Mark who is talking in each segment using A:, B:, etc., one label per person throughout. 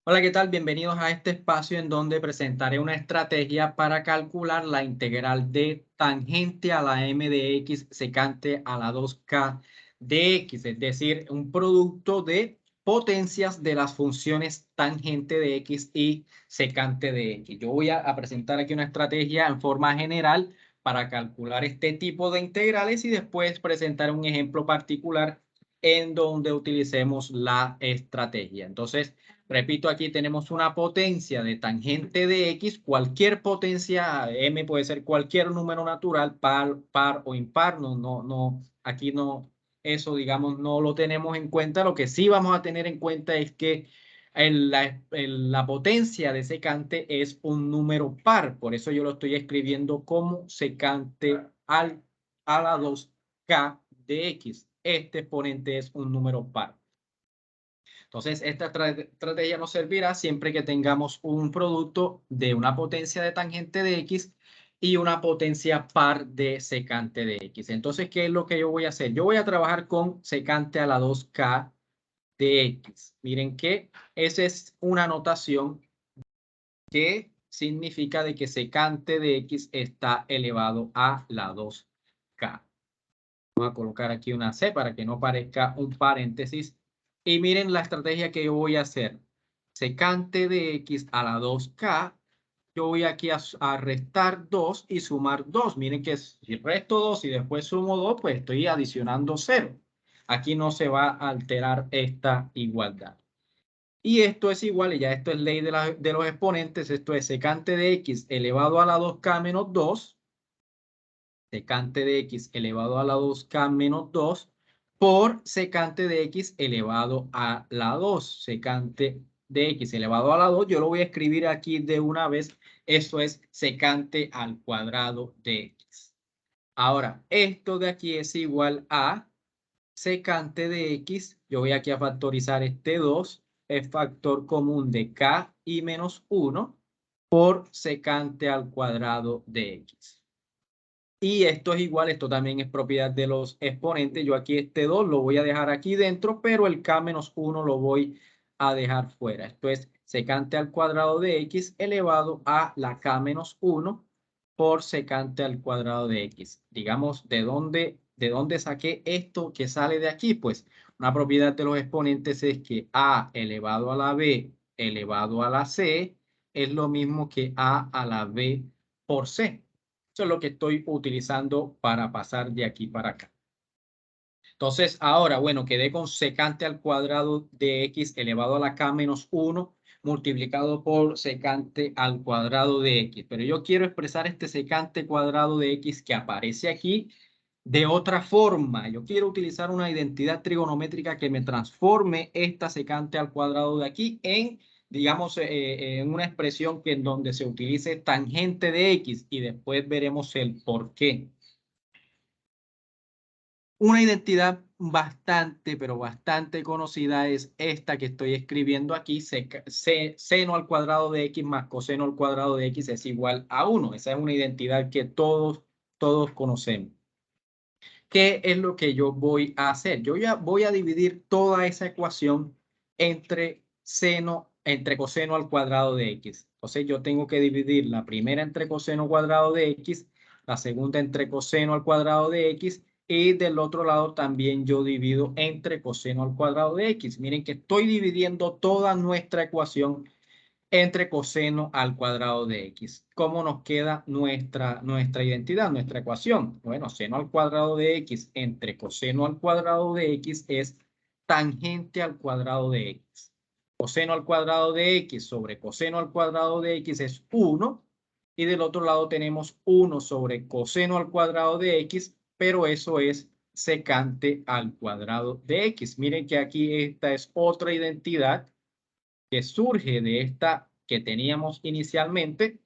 A: Hola, ¿qué tal? Bienvenidos a este espacio en donde presentaré una estrategia para calcular la integral de tangente a la m de x secante a la 2k de x, es decir, un producto de potencias de las funciones tangente de x y secante de x. Yo voy a presentar aquí una estrategia en forma general para calcular este tipo de integrales y después presentar un ejemplo particular en donde utilicemos la estrategia. Entonces, repito, aquí tenemos una potencia de tangente de x, cualquier potencia, m puede ser cualquier número natural, par o impar, aquí no, eso digamos no lo tenemos en cuenta. Lo que sí vamos a tener en cuenta es que la potencia de secante es un número par, por eso yo lo estoy escribiendo como secante a la 2k de x. Este exponente es un número par. Entonces, esta estrategia nos servirá siempre que tengamos un producto de una potencia de tangente de x y una potencia par de secante de x. Entonces, ¿qué es lo que yo voy a hacer? Yo voy a trabajar con secante a la 2k de x. Miren que esa es una notación que significa de que secante de x está elevado a la 2k. Vamos a colocar aquí una C para que no parezca un paréntesis. Y miren la estrategia que yo voy a hacer. Secante de x a la 2k. Yo voy aquí a restar 2 y sumar 2. Miren que si resto 2 y después sumo 2, pues estoy adicionando 0. Aquí no se va a alterar esta igualdad. Y esto es igual, y ya esto es ley de los exponentes. Esto es secante de x elevado a la 2k menos 2, secante de x elevado a la 2k menos 2 por secante de x elevado a la 2. Secante de x elevado a la 2, yo lo voy a escribir aquí de una vez. Eso es secante al cuadrado de x. Ahora, esto de aquí es igual a secante de x. Yo voy aquí a factorizar este 2. Es factor común de k y menos 1 por secante al cuadrado de x. Y esto es igual, esto también es propiedad de los exponentes. Yo aquí este 2 lo voy a dejar aquí dentro, pero el k menos 1 lo voy a dejar fuera. Esto es secante al cuadrado de x elevado a la k menos 1 por secante al cuadrado de x. Digamos, ¿de dónde saqué esto que sale de aquí? Pues una propiedad de los exponentes es que a elevado a la b elevado a la c es lo mismo que a la b por c. Eso es lo que estoy utilizando para pasar de aquí para acá. Entonces, ahora, bueno, quedé con secante al cuadrado de x elevado a la k menos 1 multiplicado por secante al cuadrado de x. Pero yo quiero expresar este secante cuadrado de x que aparece aquí de otra forma. Yo quiero utilizar una identidad trigonométrica que me transforme esta secante al cuadrado de aquí en, digamos, en una expresión que en donde se utilice tangente de x y después veremos el por qué. Una identidad bastante, pero bastante conocida es esta que estoy escribiendo aquí. Seno al cuadrado de x más coseno al cuadrado de x es igual a 1. Esa es una identidad que todos conocemos. ¿Qué es lo que yo voy a hacer? Yo ya voy a dividir toda esa ecuación entre coseno al cuadrado de x. Entonces yo tengo que dividir la primera entre coseno al cuadrado de x, la segunda entre coseno al cuadrado de x y del otro lado también yo divido entre coseno al cuadrado de x. Miren que estoy dividiendo toda nuestra ecuación entre coseno al cuadrado de x. ¿Cómo nos queda nuestra identidad, nuestra ecuación? Bueno, seno al cuadrado de x entre coseno al cuadrado de x es tangente al cuadrado de x. Coseno al cuadrado de x sobre coseno al cuadrado de x es 1. Y del otro lado tenemos 1 sobre coseno al cuadrado de x, pero eso es secante al cuadrado de x. Miren que aquí esta es otra identidad que surge de esta que teníamos inicialmente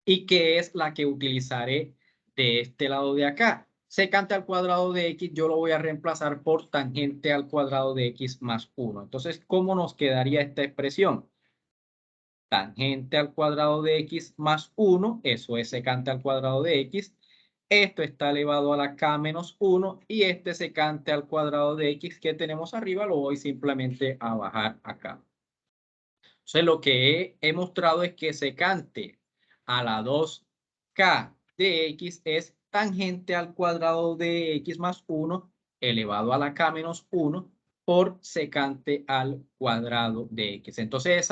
A: y que es la que utilizaré de este lado de acá. Secante al cuadrado de x yo lo voy a reemplazar por tangente al cuadrado de x más 1. Entonces, ¿cómo nos quedaría esta expresión? Tangente al cuadrado de x más 1, eso es secante al cuadrado de x. Esto está elevado a la k menos 1 y este secante al cuadrado de x que tenemos arriba lo voy simplemente a bajar acá. Entonces, lo que he mostrado es que secante a la 2k de x es tangente al cuadrado de x más 1 elevado a la k menos 1 por secante al cuadrado de x. Entonces,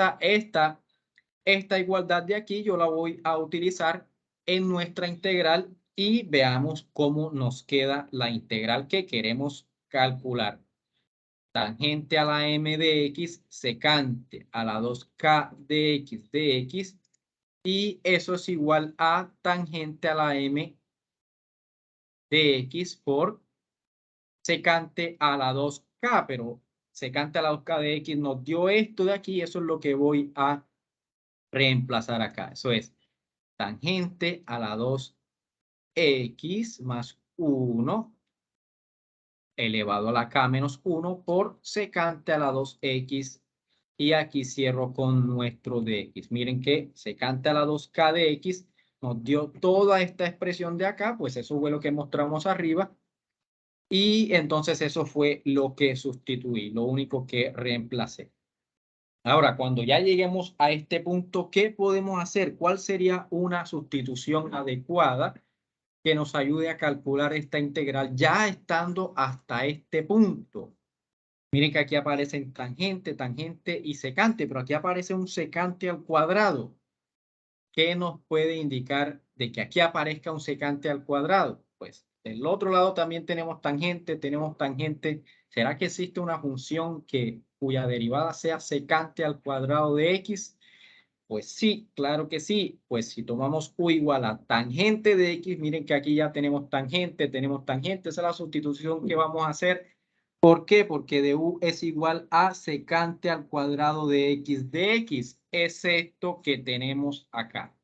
A: esta igualdad de aquí yo la voy a utilizar en nuestra integral y veamos cómo nos queda la integral que queremos calcular. Tangente a la m de x, secante a la 2k de x, y eso es igual a tangente a la m de x por secante a la 2k, pero secante a la 2k de x nos dio esto de aquí, eso es lo que voy a reemplazar acá. Eso es tangente a la 2x más 1 elevado a la k menos 1 por secante a la 2x, y aquí cierro con nuestro dx. Miren que secante a la 2k de x nos dio toda esta expresión de acá, pues eso fue lo que mostramos arriba, y entonces eso fue lo que sustituí, lo único que reemplacé. Ahora, cuando ya lleguemos a este punto, ¿qué podemos hacer? ¿Cuál sería una sustitución adecuada que nos ayude a calcular esta integral ya estando hasta este punto? Miren que aquí aparecen tangente, tangente y secante, pero aquí aparece un secante al cuadrado. ¿Qué nos puede indicar de que aquí aparezca un secante al cuadrado? Pues del otro lado también tenemos tangente, tenemos tangente. ¿Será que existe una función cuya derivada sea secante al cuadrado de x? Pues sí, claro que sí. Pues si tomamos u igual a tangente de x, miren que aquí ya tenemos tangente. Esa es la sustitución que vamos a hacer. ¿Por qué? Porque de u es igual a secante al cuadrado de x de x. Es esto que tenemos acá.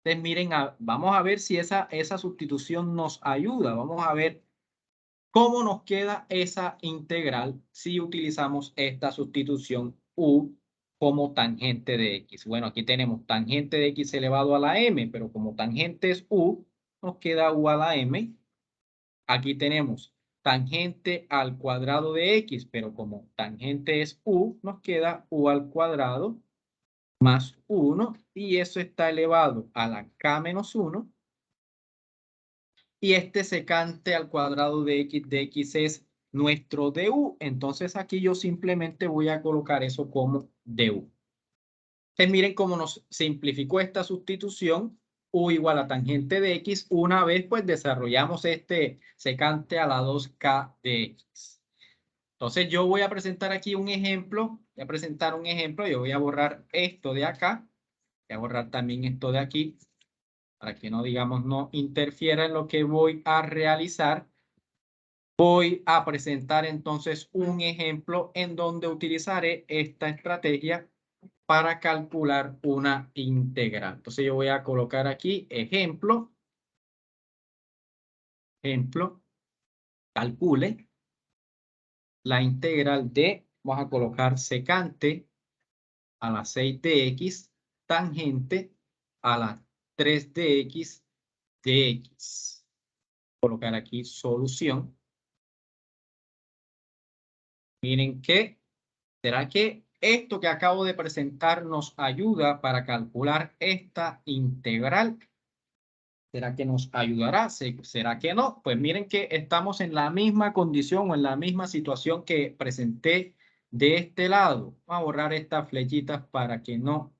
A: Entonces miren, vamos a ver si esa sustitución nos ayuda. Vamos a ver cómo nos queda esa integral si utilizamos esta sustitución u como tangente de x. Bueno, aquí tenemos tangente de x elevado a la m, pero como tangente es u, nos queda u a la m. Aquí tenemos tangente al cuadrado de x, pero como tangente es u, nos queda u al cuadrado más 1, y eso está elevado a la k menos 1. Y este secante al cuadrado de x es nuestro du. Entonces aquí yo simplemente voy a colocar eso como du. Entonces miren cómo nos simplificó esta sustitución. U igual a tangente de x. Una vez pues desarrollamos este secante a la 2k de x. Entonces yo voy a presentar aquí un ejemplo. Voy a presentar un ejemplo. Yo voy a borrar esto de acá. Voy a borrar también esto de aquí, para que no, digamos, no interfiera en lo que voy a realizar. Voy a presentar entonces un ejemplo en donde utilizaré esta estrategia para calcular una integral. Entonces yo voy a colocar aquí ejemplo, calcule la integral de, vamos a colocar secante a la 6 de x, tangente a la 3 de x de x. Colocar aquí solución. Miren que, ¿será que esto que acabo de presentar nos ayuda para calcular esta integral? ¿Será que nos ayudará? ¿Será que no? Pues miren que estamos en la misma condición o en la misma situación que presenté de este lado. Vamos a borrar estas flechitas para que no,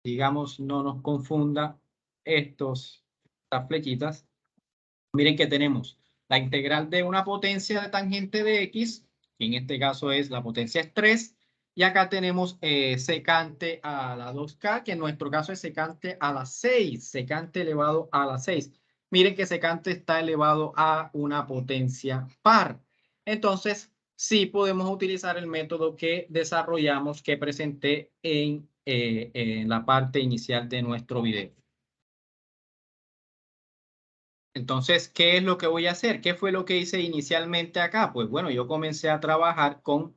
A: digamos, no nos confunda estas flechitas. Miren que tenemos la integral de una potencia de tangente de x, que en este caso es la potencia es 3, y acá tenemos secante a la 2k, que en nuestro caso es secante a la 6, secante elevado a la 6. Miren que secante está elevado a una potencia par. Entonces, sí podemos utilizar el método que desarrollamos, que presenté en la parte inicial de nuestro video. Entonces, ¿qué es lo que voy a hacer? ¿Qué fue lo que hice inicialmente acá? Pues bueno, yo comencé a trabajar con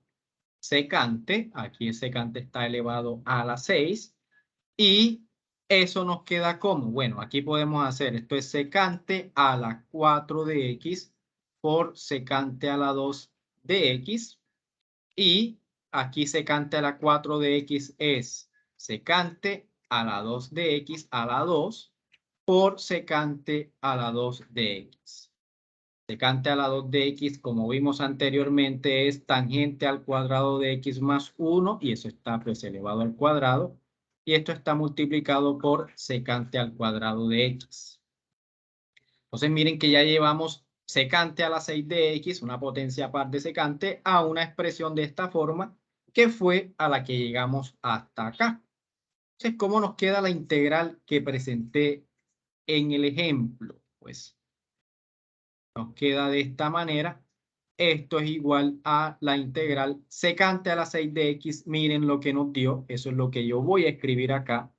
A: secante. Aquí el secante está elevado a la 6. Y eso nos queda como. Bueno, aquí podemos hacer, esto es secante a la 4 de x por secante a la 2 de x. Y aquí secante a la 4 de x es secante a la 2 de x a la 2 por secante a la 2 de x. Secante a la 2 de x, como vimos anteriormente, es tangente al cuadrado de x más 1, y eso está pues elevado al cuadrado, y esto está multiplicado por secante al cuadrado de x. Entonces miren que ya llevamos secante a la 6 de x, una potencia par de secante, a una expresión de esta forma, que fue a la que llegamos hasta acá. Entonces, ¿cómo nos queda la integral que presenté en el ejemplo? Pues nos queda de esta manera. Esto es igual a la integral secante a la 6 de x. Miren lo que nos dio. Eso es lo que yo voy a escribir acá.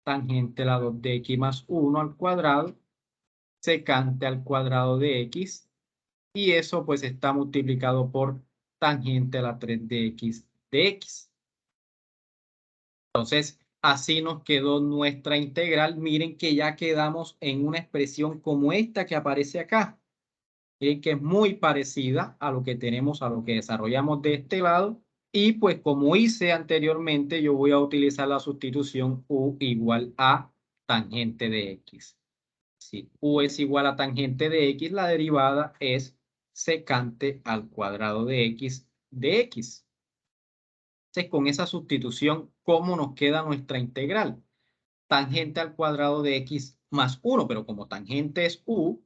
A: Tangente a la 2 de x más 1 al cuadrado. Secante al cuadrado de x. Y eso pues está multiplicado por tangente a la 3 de x de x. Entonces, así nos quedó nuestra integral. Miren que ya quedamos en una expresión como esta que aparece acá. Miren que es muy parecida a lo que tenemos, a lo que desarrollamos de este lado. Y pues como hice anteriormente, yo voy a utilizar la sustitución u igual a tangente de x. Si u es igual a tangente de x, la derivada es secante al cuadrado de x de x. Entonces, con esa sustitución, ¿cómo nos queda nuestra integral? Tangente al cuadrado de x más 1, pero como tangente es u,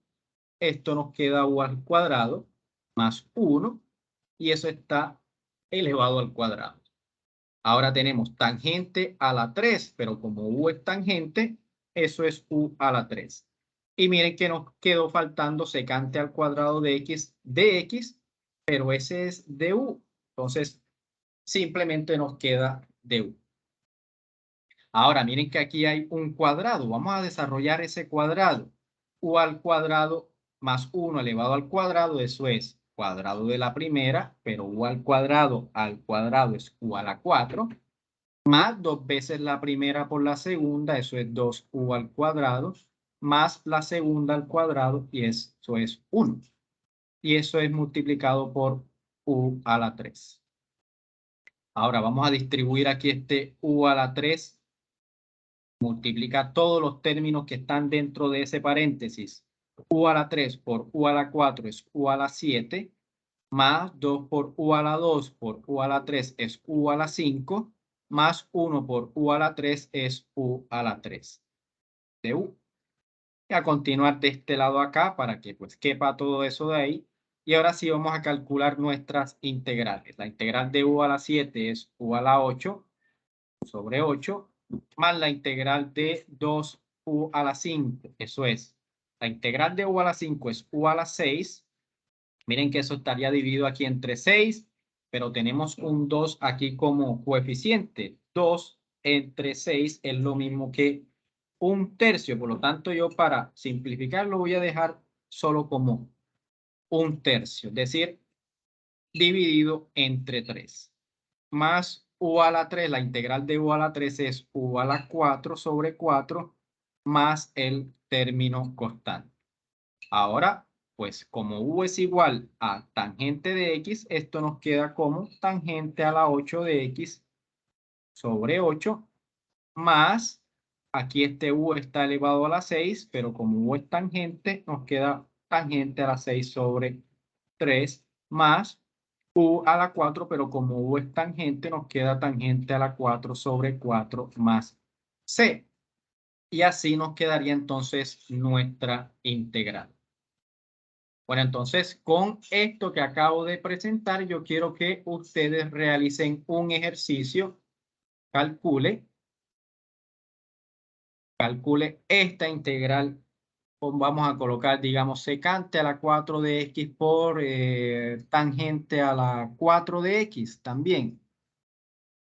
A: esto nos queda u al cuadrado más 1, y eso está elevado al cuadrado. Ahora tenemos tangente a la 3, pero como u es tangente, eso es u a la 3. Y miren que nos quedó faltando secante al cuadrado de x, pero ese es de u. Entonces, simplemente nos queda du. Ahora, miren que aquí hay un cuadrado. Vamos a desarrollar ese cuadrado. U al cuadrado más 1 elevado al cuadrado, eso es cuadrado de la primera, pero u al cuadrado es u a la 4, más 2 veces la primera por la segunda, eso es 2u al cuadrado, más la segunda al cuadrado, y eso es 1. Y eso es multiplicado por u a la 3. Ahora vamos a distribuir aquí este u a la 3. Multiplica todos los términos que están dentro de ese paréntesis. U a la 3 por u a la 4 es u a la 7, más 2 por u a la 2 por u a la 3 es u a la 5, más 1 por u a la 3 es u a la 3 de u. Y a continuar de este lado acá para que pues quepa todo eso de ahí. Y ahora sí vamos a calcular nuestras integrales. La integral de u a la 7 es u a la 8 sobre 8, más la integral de 2u a la 5. Eso es, la integral de u a la 5 es u a la 6. Miren que eso estaría dividido aquí entre 6, pero tenemos un 2 aquí como coeficiente. 2 entre 6 es lo mismo que 1/3. Por lo tanto, yo para simplificarlo voy a dejar solo como 1/3, es decir, dividido entre 3. Más u a la 3, la integral de u a la 3 es u a la 4 sobre 4 más el término constante. Ahora, pues como u es igual a tangente de x, esto nos queda como tangente a la 8 de x sobre 8 más, aquí este u está elevado a la 6, pero como u es tangente, nos queda tangente a la 6 sobre 3 más u a la 4, pero como u es tangente, nos queda tangente a la 4 sobre 4 más c. Y así nos quedaría entonces nuestra integral. Bueno, entonces con esto que acabo de presentar, yo quiero que ustedes realicen un ejercicio. Calcule esta integral. Vamos a colocar, digamos, secante a la 4 de x por tangente a la 4 de x también.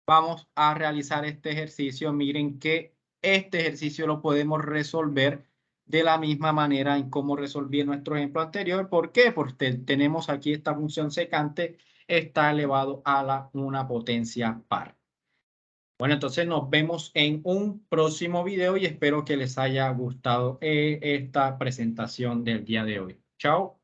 A: Vamos a realizar este ejercicio. Miren que este ejercicio lo podemos resolver de la misma manera en cómo resolví nuestro ejemplo anterior. ¿Por qué? Porque tenemos aquí esta función secante está elevado a una potencia par. Bueno, entonces nos vemos en un próximo video y espero que les haya gustado esta presentación del día de hoy. Chao.